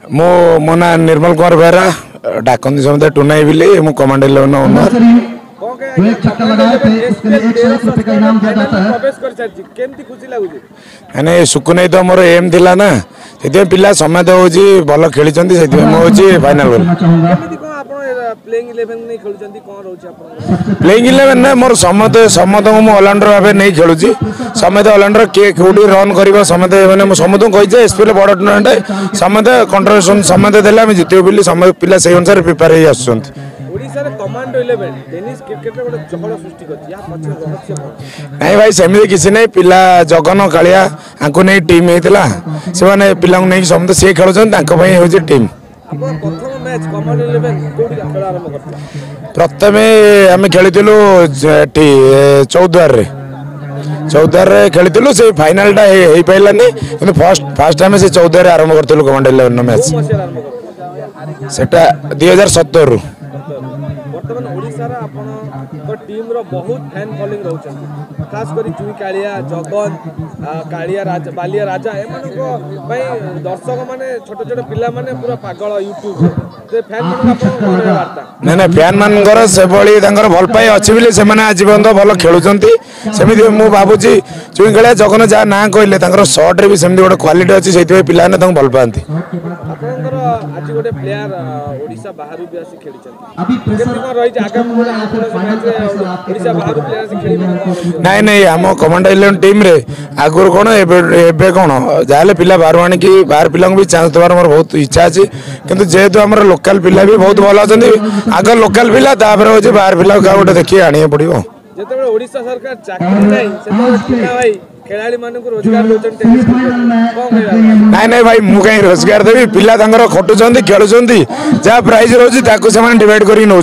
मो ना निर्मल कुमार बेहरा डाकती समझे टूनाई बिली मु कमांड 11 ओनर। सुकुनाई तो मोर एम थिला ना से पिला समय हो भल खेली फाइनाल प्लेइंग 11 ना मोर समत समत ऑलराउंडर भाव नहीं खेलुची समत ऑलराउंडर किए कौटी रन कर समत मैंने समत कही एसपी बड़ टूर्नामेंट समत कंट्रीब्यूशन समत देते जितु बोली समत पिला से अनुसार प्रिपेयर हो आसुंत। नहीं भाई सेमती किसी नहीं पिला जगन कालिया आंको नहीं टीम होता से मैंने पिला नहीं समस्त सी खेल टीम। प्रथम आम खेलु 14 खेलु से फाइनाल हो पारानी कि फर्स्ट टाइम से 14 आरंभ करूँ कमांड 11 मैच सेटा 2017 टीम रो बहुत फैन फॉलोइंग रहउछन खास करी चुई कालिया जगन कालिया राजा बालिया राजा एमानको भाई दर्शक माने छोटे छोटे पिला माने पूरा पागल यूट्यूब से फैन मान आपन वार्ता ना ना फैन मानकर से भली तांकर भल पाई अछि बिले से माने आजीवन तो भल खेलुचंती सेमिति मु बाबूजी चुई कालिया जगन जा ना कहले तांकर शॉट रे भी सेमिति गोटे क्वालिटी अछि सेति पिला ने तांग भल पांती। आपनकर आज गोटे प्लेयर ओडिसा बाहरु भी आसी खेलिचंती अभी प्रेशर रही आगामी ओडिसा बाहरु प्लेयर से खेली नहीं नहीं आम कमांड 11 टीम रे आगुर कौन एबे कौन जहाँ पिला बाहर आणिक बाहर पिला भी चांस देवार मोर बहुत इच्छा अच्छी किंतु जेहेतु आम लोकल पिला भी बहुत भल अच्छा आग लोकल पिला हो बाहर पिला क्या गोटे देखिए आने पड़ो जो ओडिशा सरकार चाकरी नहीं खेलाड़ी मानक रोजगार नहीं नहीं भाई मु कहीं रोजगार देवी पिला खटुंट खेलुंट जहाँ प्राइज रोचे डिवाइड कर नौ।